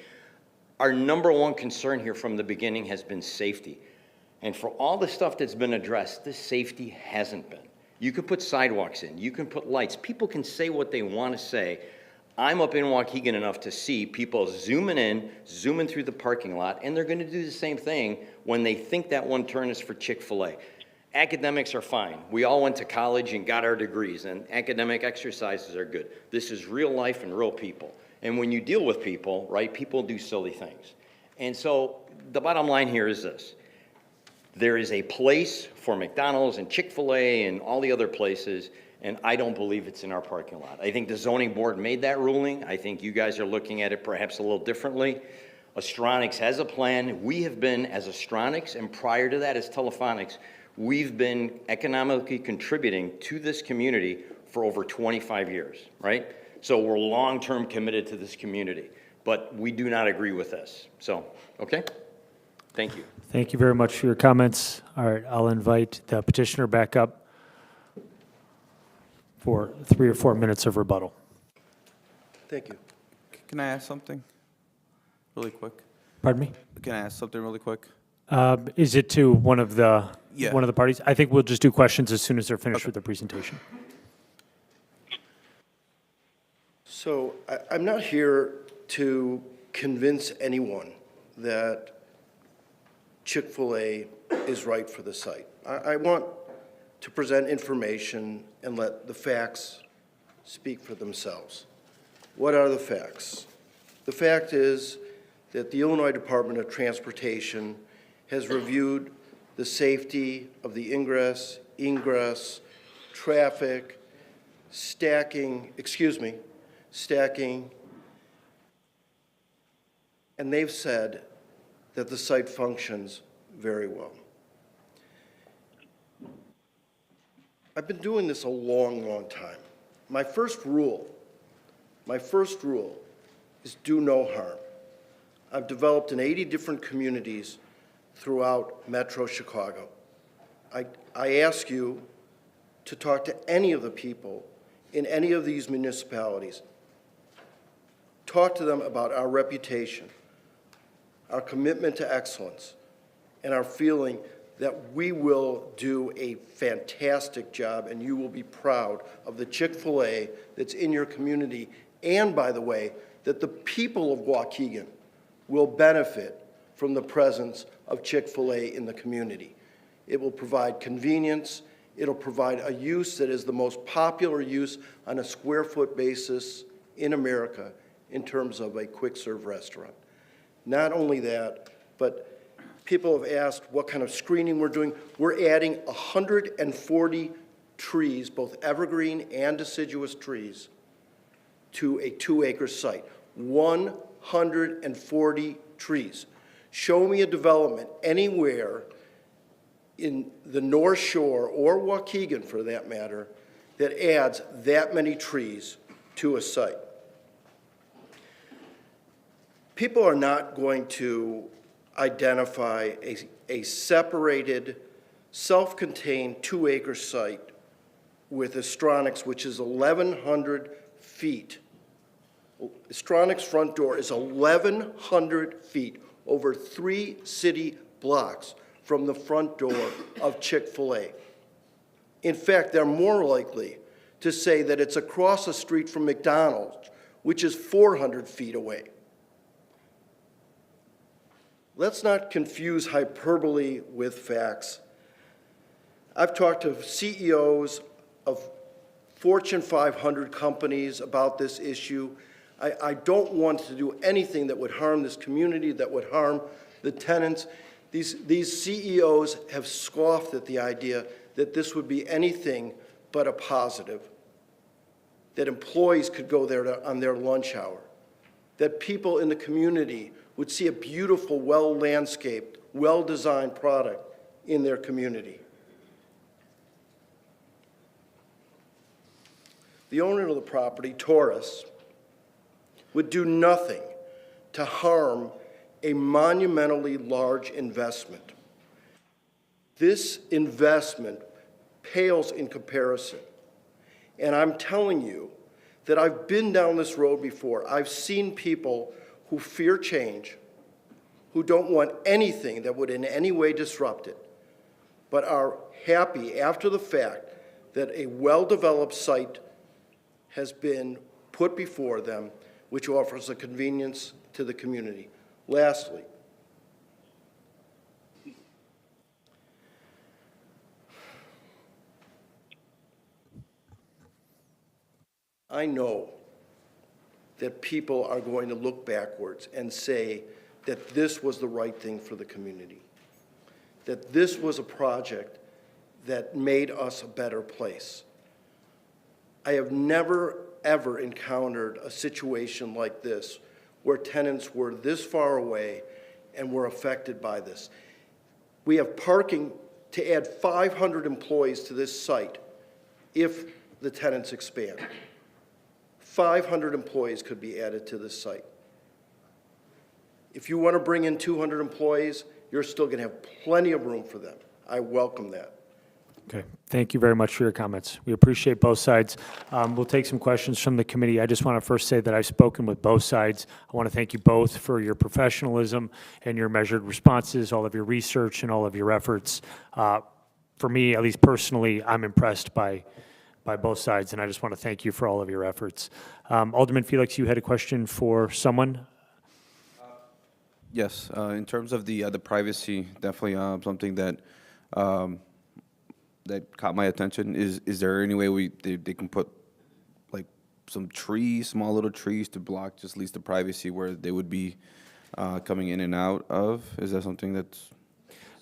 Our number one concern here from the beginning has been safety. And for all the stuff that's been addressed, this safety hasn't been. You can put sidewalks in, you can put lights, people can say what they want to say. I'm up in Waukegan enough to see people zooming through the parking lot, and they're going to do the same thing when they think that one turn is for Chick-fil-A. Academics are fine. We all went to college and got our degrees, and academic exercises are good. This is real life and real people. And when you deal with people, right, people do silly things. And so the bottom line here is this. There is a place for McDonald's and Chick-fil-A and all the other places, and I don't believe it's in our parking lot. I think the zoning board made that ruling. I think you guys are looking at it perhaps a little differently. Astronics has a plan. We have been, as Astronics, and prior to that as Telephonics, we've been economically contributing to this community for over 25 years, right? So we're long-term committed to this community, but we do not agree with this. So, okay? Thank you. Thank you very much for your comments. All right, I'll invite the petitioner back up for 3 or 4 minutes of rebuttal. Thank you. Can I ask something really quick? Pardon me? Can I ask something really quick? Is it to one of the Yeah. parties? I think we'll just do questions as soon as they're finished with their presentation. So I'm not here to convince anyone that Chick-fil-A is right for the site. I want to present information and let the facts speak for themselves. What are the facts? The fact is that the Illinois Department of Transportation has reviewed the safety of the ingress, egress, traffic, stacking, and they've said that the site functions very well. I've been doing this a long, long time. My first rule is do no harm. I've developed in 80 different communities throughout Metro Chicago. I ask you to talk to any of the people in any of these municipalities. Talk to them about our reputation, our commitment to excellence, and our feeling that we will do a fantastic job and you will be proud of the Chick-fil-A that's in your community, and, by the way, that the people of Waukegan will benefit from the presence of Chick-fil-A in the community. It will provide convenience. It'll provide a use that is the most popular use on a square foot basis in America in terms of a quick-serve restaurant. Not only that, but people have asked what kind of screening we're doing. We're adding 140 trees, both evergreen and deciduous trees, to a 2-acre site. 140 trees. Show me a development anywhere in the North Shore, or Waukegan for that matter, that adds that many trees to a site. People are not going to identify a separated, self-contained 2-acre site with Astronics, which is 1,100 feet. Astronics' front door is 1,100 feet, over 3 city blocks from the front door of Chick-fil-A. In fact, they're more likely to say that it's across the street from McDonald's, which is 400 feet away. Let's not confuse hyperbole with facts. I've talked to CEOs of Fortune 500 companies about this issue. I don't want to do anything that would harm this community, that would harm the tenants. These CEOs have scoffed at the idea that this would be anything but a positive, that employees could go there on their lunch hour, that people in the community would see a beautiful, well-landscaped, well-designed product in their community. The owner of the property, Taurus, would do nothing to harm a monumentally large investment. This investment pales in comparison. And I'm telling you that I've been down this road before. I've seen people who fear change, who don't want anything that would in any way disrupt it, but are happy after the fact that a well-developed site has been put before them, which offers a convenience to the community. Lastly, I know that people are going to look backwards and say that this was the right thing for the community, that this was a project that made us a better place. I have never, ever encountered a situation like this where tenants were this far away and were affected by this. We have parking to add 500 employees to this site if the tenants expand. 500 employees could be added to this site. If you want to bring in 200 employees, you're still going to have plenty of room for them. I welcome that. Okay, thank you very much for your comments. We appreciate both sides. We'll take some questions from the committee. I just want to first say that I've spoken with both sides. I want to thank you both for your professionalism and your measured responses, all of your research and all of your efforts. For me, at least personally, I'm impressed by both sides, and I just want to thank you for all of your efforts. Alderman Felix, you had a question for someone? Yes, in terms of the privacy, definitely something that that caught my attention. Is there any way they can put like some trees, small little trees, to block just at least the privacy where they would be coming in and out of? Is that something that's...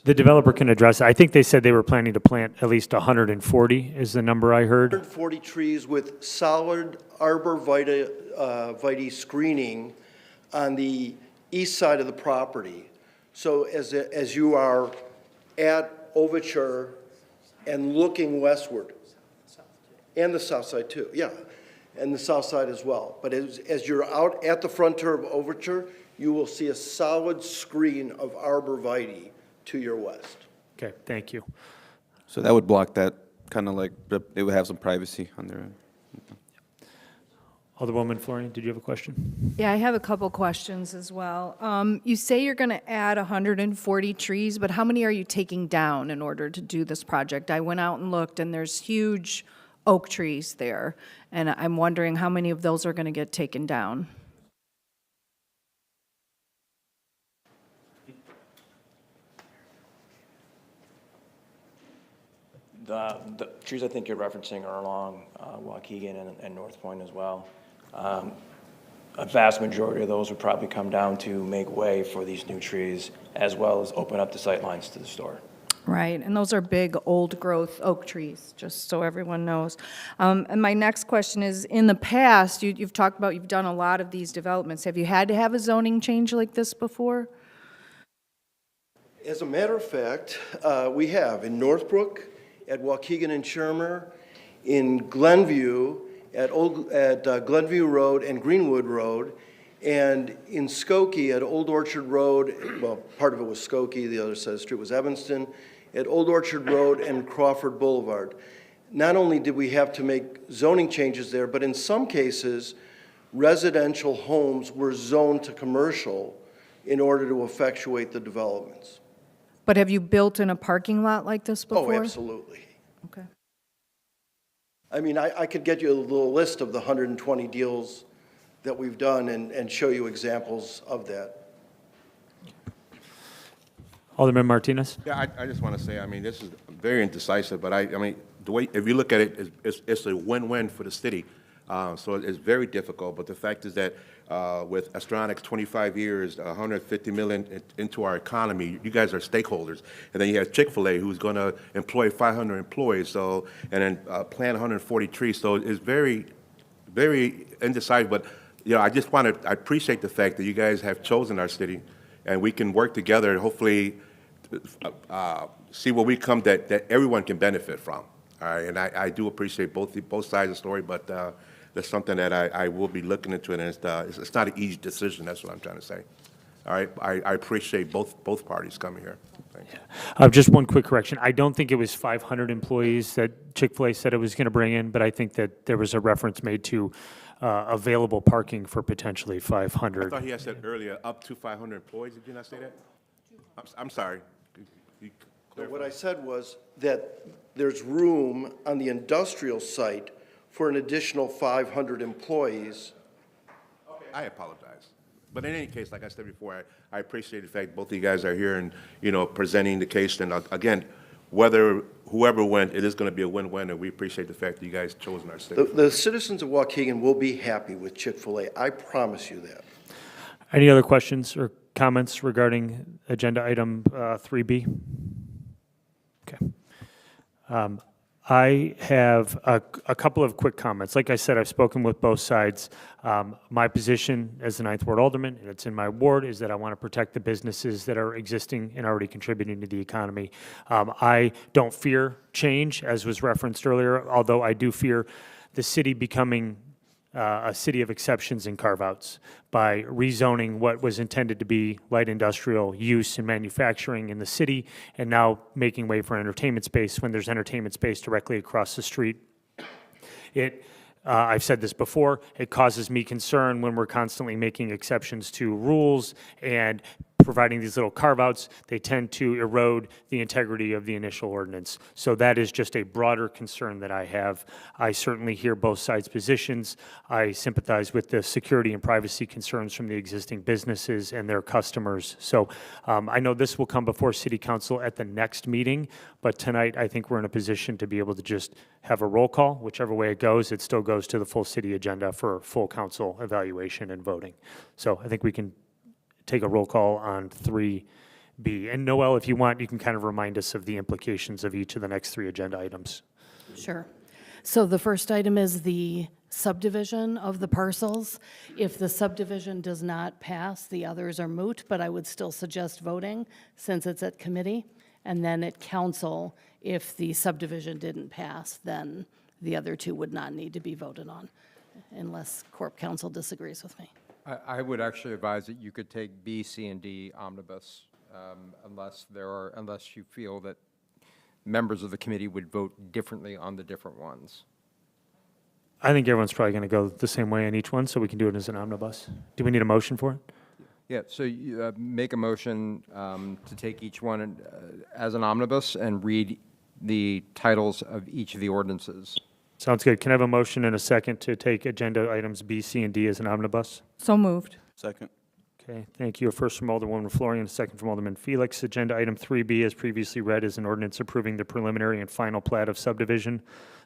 The developer can address it. I think they said they were planning to plant at least 140 is the number I heard. 140 trees with solid arborvitae screening on the east side of the property. So as you are at Overture and looking westward, and the south side too, yeah, and the south side as well. But as you're out at the frontier of Overture, you will see a solid screen of arborvitae to your west. Okay, thank you. So that would block that, kind of like, they would have some privacy on their end. Alderwoman Florian, did you have a question? Yeah, I have a couple questions as well. You say you're going to add 140 trees, but how many are you taking down in order to do this project? I went out and looked, and there's huge oak trees there, and I'm wondering how many of those are going to get taken down. The trees I think you're referencing are along Waukegan and North Point as well. A vast majority of those would probably come down to make way for these new trees, as well as open up the sightlines to the store. Right, and those are big, old-growth oak trees, just so everyone knows. And my next question is, in the past, you've talked about, you've done a lot of these developments. Have you had to have a zoning change like this before? As a matter of fact, we have in Northbrook, at Waukegan and Shermer, in Glenview, at Glenview Road and Greenwood Road, and in Skokie at Old Orchard Road. Well, part of it was Skokie, the other side of the street was Evanston, at Old Orchard Road and Crawford Boulevard. Not only did we have to make zoning changes there, but in some cases, residential homes were zoned to commercial in order to effectuate the developments. But have you built in a parking lot like this before? Oh, absolutely. Okay. I mean, I could get you a little list of the 120 deals that we've done and show you examples of that. Alderman Martinez? Yeah, I just want to say, I mean, this is very indecisive, but I mean, the way, if you look at it, it's a win-win for the city. So it's very difficult, but the fact is that with Astronics 25 years, 150 million into our economy, you guys are stakeholders. And then you have Chick-fil-A, who's going to employ 500 employees, so, and then plant 140 trees. So it's very, very indecisive, but you know, I appreciate the fact that you guys have chosen our city, and we can work together and hopefully see where we come that everyone can benefit from. All right, and I do appreciate both sides of the story, but that's something that I will be looking into, and it's not an easy decision. That's what I'm trying to say. All right, I appreciate both parties coming here. Thank you. Just one quick correction. I don't think it was 500 employees that Chick-fil-A said it was going to bring in, but I think that there was a reference made to available parking for potentially 500. I thought he had said earlier up to 500 employees. Did you not say that? I'm sorry. No, what I said was that there's room on the industrial site for an additional 500 employees. I apologize. But in any case, like I said before, I appreciate the fact both of you guys are here and, you know, presenting the case. And again, whoever went, it is going to be a win-win, and we appreciate the fact that you guys chosen our city. The citizens of Waukegan will be happy with Chick-fil-A. I promise you that. Any other questions or comments regarding agenda item 3B? Okay. I have a couple of quick comments. Like I said, I've spoken with both sides. My position as the 9th Ward Alderman, and it's in my ward, is that I want to protect the businesses that are existing and already contributing to the economy. I don't fear change, as was referenced earlier, although I do fear the city becoming a city of exceptions and carve-outs by rezoning what was intended to be light industrial use and manufacturing in the city, and now making way for entertainment space when there's entertainment space directly across the street. I've said this before, it causes me concern when we're constantly making exceptions to rules and providing these little carve-outs. They tend to erode the integrity of the initial ordinance. So that is just a broader concern that I have. I certainly hear both sides' positions. I sympathize with the security and privacy concerns from the existing businesses and their customers. So I know this will come before City Council at the next meeting, but tonight I think we're in a position to be able to just have a roll call. Whichever way it goes, it still goes to the full city agenda for full council evaluation and voting. So I think we can take a roll call on 3B. And Noel, if you want, you can kind of remind us of the implications of each of the next 3 agenda items. Sure. So the first item is the subdivision of the parcels. If the subdivision does not pass, the others are moot, but I would still suggest voting since it's at committee. And then at council, if the subdivision didn't pass, then the other 2 would not need to be voted on, unless Corp Council disagrees with me. I would actually advise that you could take B, C, and D omnibus, unless you feel that members of the committee would vote differently on the different ones. I think everyone's probably going to go the same way on each one, so we can do it as an omnibus. Do we need a motion for it? Yeah, so you make a motion to take each one as an omnibus and read the titles of each of the ordinances. Sounds good. Can I have a motion and a second to take agenda items B, C, and D as an omnibus? So moved. Second. Okay, thank you. A first from Alderwoman Florian, a second from Alderman Felix. Agenda item 3B, as previously read, is an ordinance approving the preliminary and final plat of subdivision,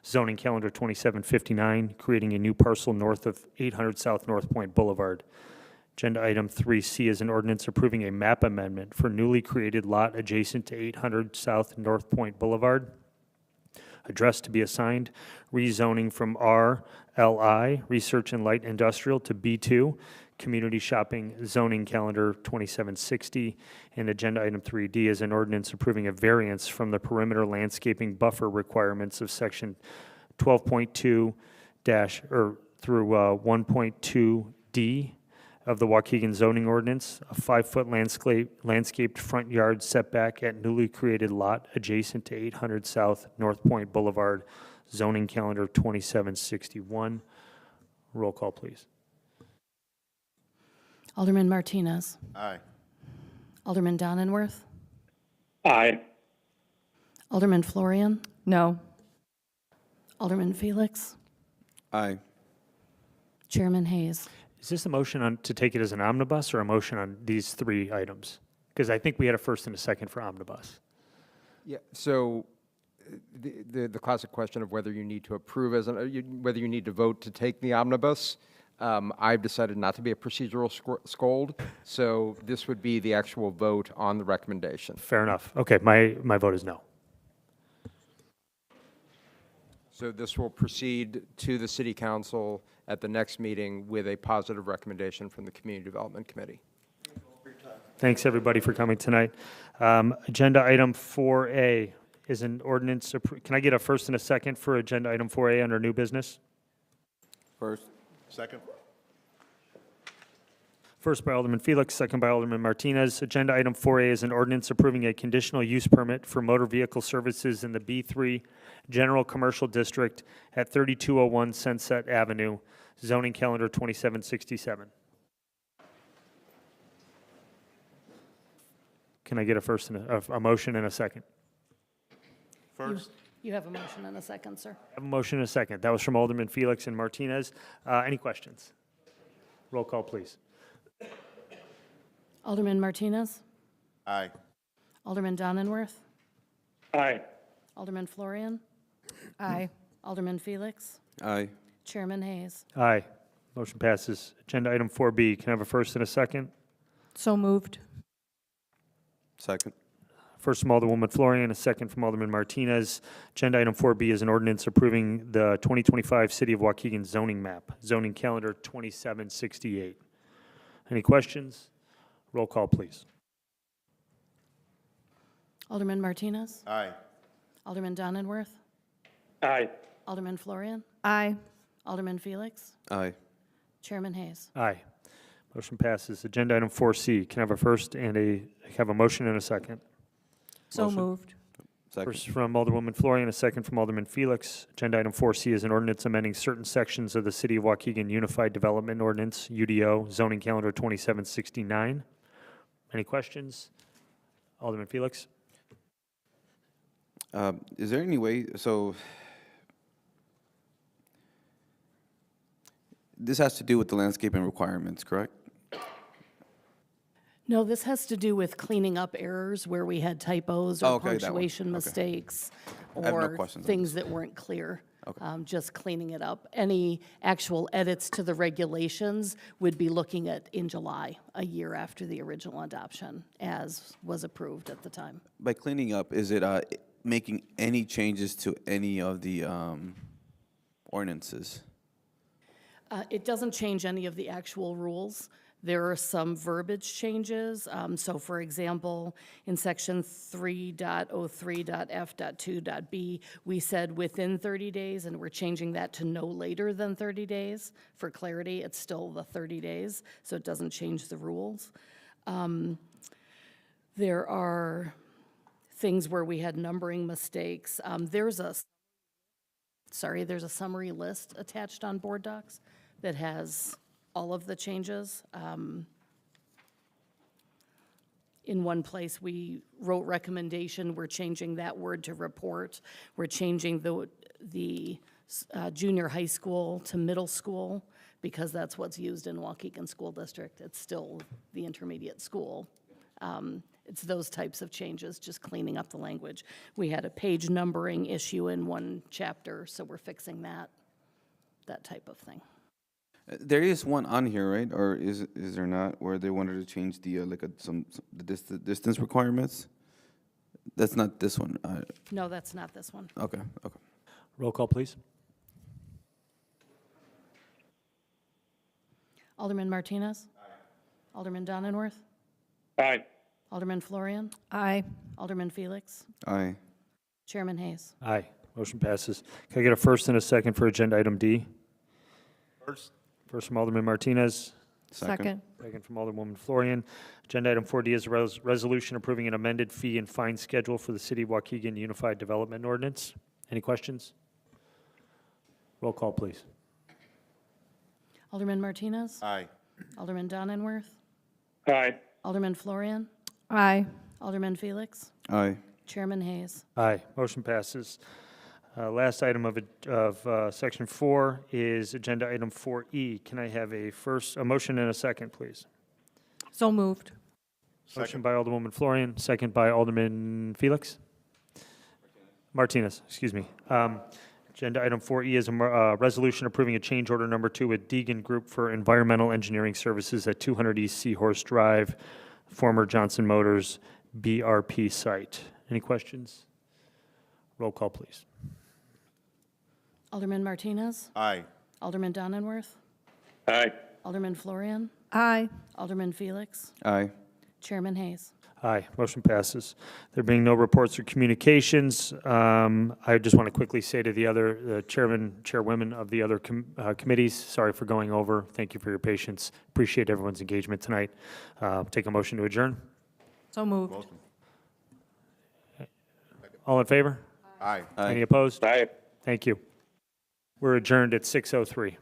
zoning calendar 2759, creating a new parcel north of 800 South North Point Boulevard. Agenda item 3C is an ordinance approving a map amendment for newly created lot adjacent to 800 South North Point Boulevard. Address to be assigned, rezoning from RLI, Research and Light Industrial, to B2, Community Shopping Zoning Calendar 2760. And agenda item 3D is an ordinance approving a variance from the perimeter landscaping buffer requirements of section 12.2 through 1.2D of the Waukegan zoning ordinance, a 5-foot landscaped front yard setback at newly created lot adjacent to 800 South North Point Boulevard, zoning calendar 2761. Roll call, please. Alderman Martinez. Aye. Alderman Donenworth. Aye. Alderman Florian. No. Alderman Felix. Aye. Chairman Hayes. Is this a motion on, to take it as an omnibus or a motion on these 3 items? Because I think we had a first and a second for omnibus. Yeah, so the classic question of whether you need to approve as whether you need to vote to take the omnibus, I've decided not to be a procedural scold, so this would be the actual vote on the recommendation. Fair enough. Okay, my vote is no. So this will proceed to the City Council at the next meeting with a positive recommendation from the Community Development Committee. Thanks, everybody, for coming tonight. Agenda item 4A is an ordinance. Can I get a first and a second for agenda item 4A under new business? First. Second? First by Alderman Felix, second by Alderman Martinez. Agenda item 4A is an ordinance approving a conditional use permit for motor vehicle services in the B3 General Commercial District at 3201 Sunset Avenue, zoning calendar 2767. Can I get a first and a motion and a second? First? You have a motion and a second, sir. I have a motion and a second. That was from Alderman Felix and Martinez. Any questions? Roll call, please. Alderman Martinez. Aye. Alderman Donenworth. Aye. Alderman Florian. Aye. Alderman Felix. Aye. Chairman Hayes. Aye. Motion passes. Agenda item 4B. Can I have a first and a second? So moved. Second. First from Alderwoman Florian, a second from Alderman Martinez. Agenda item 4B is an ordinance approving the 2025 City of Waukegan zoning map, zoning calendar 2768. Any questions? Roll call, please. Alderman Martinez. Aye. Alderman Donenworth. Aye. Alderman Florian. Aye. Alderman Felix. Aye. Chairman Hayes. Aye. Motion passes. Agenda item 4C. Can I have a first and have a motion and a second? So Motion. moved. Second. First from Alderwoman Florian, a second from Alderman Felix. Agenda item 4C is an ordinance amending certain sections of the City of Waukegan Unified Development Ordinance, UDO, zoning calendar 2769. Any questions? Alderman Felix? Is there any way, so this has to do with the landscaping requirements, correct? No, this has to do with cleaning up errors where we had typos Oh, or okay, that one. punctuation Okay. mistakes I have no or questions on things this. that weren't clear. Okay. Just cleaning it up. Any actual edits to the regulations would be looking at in July, a year after the original adoption, as was approved at the time. By cleaning up, is it making any changes to any of the ordinances? It doesn't change any of the actual rules. There are some verbiage changes. So for example, in section 3.03.f.2.b, we said within 30 days, and we're changing that to no later than 30 days. For clarity, it's still the 30 days, so it doesn't change the rules. There are things where we had numbering mistakes. There's a summary list attached on board docs that has all of the changes. In one place, we wrote recommendation, we're changing that word to report. We're changing the junior high school to middle school because that's what's used in Waukegan School District. It's still the intermediate school. It's those types of changes, just cleaning up the language. We had a page numbering issue in one chapter, so we're fixing that type of thing. There is one on here, right? Or is there not, where they wanted to change the, distance requirements? That's not this one. No, that's not this one. Okay. Roll call, please. Alderman Martinez? Alderman Donenworth? Aye. Alderman Florian? Aye. Alderman Felix? Aye. Chairman Hayes? Aye. Motion passes. Can I get a first and a second for agenda item D? First. First from Alderman Martinez, Second. second from Alderwoman Florian. Agenda item 4D is a resolution approving an amended fee and fine schedule for the City of Waukegan Unified Development Ordinance. Any questions? Roll call, please. Alderman Martinez? Aye. Alderman Donenworth? Aye. Alderman Florian? Aye. Alderman Felix? Aye. Chairman Hayes? Aye. Motion passes. Last item of section 4 is agenda item 4E. Can I have a motion and a second, please? So moved. Motion by Alderwoman Florian, second by Alderman Felix? Martinez, excuse me. Agenda item 4E is a resolution approving a change order number 2 with Deegan Group for environmental engineering services at 200 East Seahorse Drive, former Johnson Motors BRP site. Any questions? Roll call, please. Alderman Martinez? Aye. Alderman Donenworth? Aye. Alderman Florian? Aye. Alderman Felix? Aye. Chairman Hayes? Aye, motion passes. There being no reports or communications, I just want to quickly say to the chairwomen of the other committees, sorry for going over. Thank you for your patience. Appreciate everyone's engagement tonight. Take a motion to adjourn. So moved. Motion. All in favor? Aye. Any opposed? Aye. Thank you. We're adjourned at 6:03.